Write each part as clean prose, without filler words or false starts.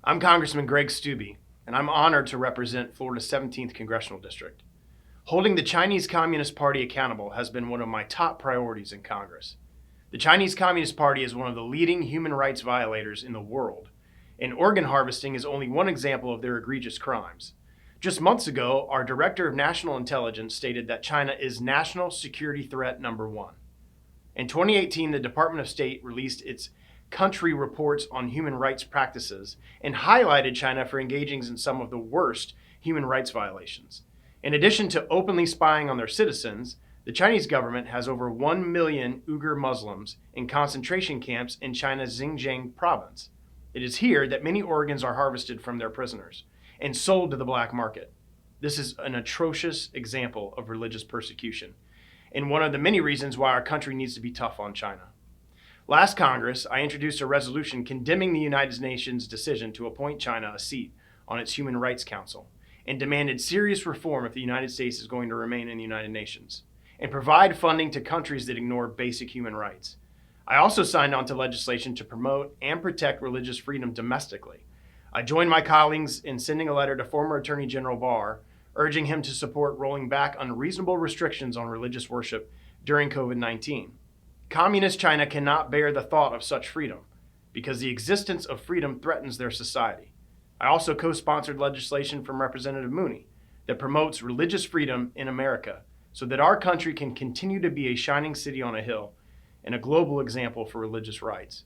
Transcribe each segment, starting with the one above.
I'm Congressman Greg Steube, and I'm honored to represent Florida's 17th Congressional District. Holding the Chinese Communist Party accountable has been one of my top priorities in Congress. The Chinese Communist Party is one of the leading human rights violators in the world, and organ harvesting is only one example of their egregious crimes. Just months ago, our Director of National Intelligence stated that China is national security threat number one. In 2018, the Department of State released its country reports on human rights practices and highlighted China for engaging in some of the worst human rights violations. In addition to openly spying on their citizens, the Chinese government has over 1 million Uyghur Muslims in concentration camps in China's Xinjiang province. It is here that many organs are harvested from their prisoners and sold to the black market. This is an atrocious example of religious persecution, and one of the many reasons why our country needs to be tough on China. Last Congress, I introduced a resolution condemning the United Nations' decision to appoint China a seat on its Human Rights Council and demanded serious reform if the United States is going to remain in the United Nations and provide funding to countries that ignore basic human rights. I also signed on to legislation to promote and protect religious freedom domestically. I joined my colleagues in sending a letter to former Attorney General Barr, urging him to support rolling back unreasonable restrictions on religious worship during COVID-19. Communist China cannot bear the thought of such freedom because the existence of freedom threatens their society. I also co-sponsored legislation from Representative Mooney that promotes religious freedom in America so that our country can continue to be a shining city on a hill and a global example for religious rights.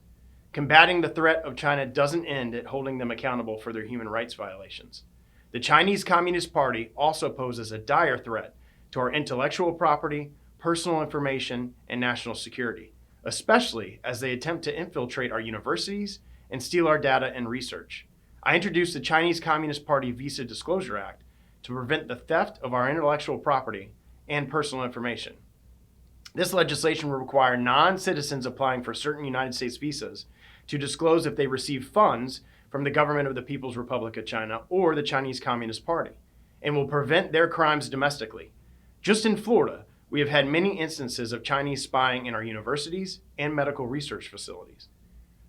Combating the threat of China doesn't end at holding them accountable for their human rights violations. The Chinese Communist Party also poses a dire threat to our intellectual property, personal information, and national security, especially as they attempt to infiltrate our universities and steal our data and research. I introduced the Chinese Communist Party Visa Disclosure Act to prevent the theft of our intellectual property and personal information. This legislation will require non-citizens applying for certain United States visas to disclose if they receive funds from the government of the People's Republic of China or the Chinese Communist Party, and will prevent their crimes domestically. Just in Florida, we have had many instances of Chinese spying in our universities and medical research facilities.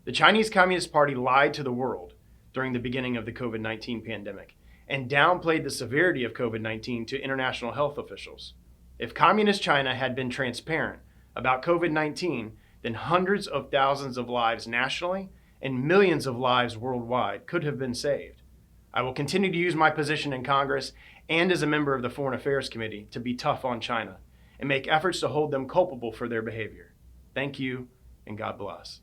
The Chinese Communist Party lied to the world during the beginning of the COVID-19 pandemic and downplayed the severity of COVID-19 to international health officials. If Communist China had been transparent about COVID-19, then hundreds of thousands of lives nationally and millions of lives worldwide could have been saved. I will continue to use my position in Congress and as a member of the Foreign Affairs Committee to be tough on China and make efforts to hold them culpable for their behavior. Thank you, and God bless.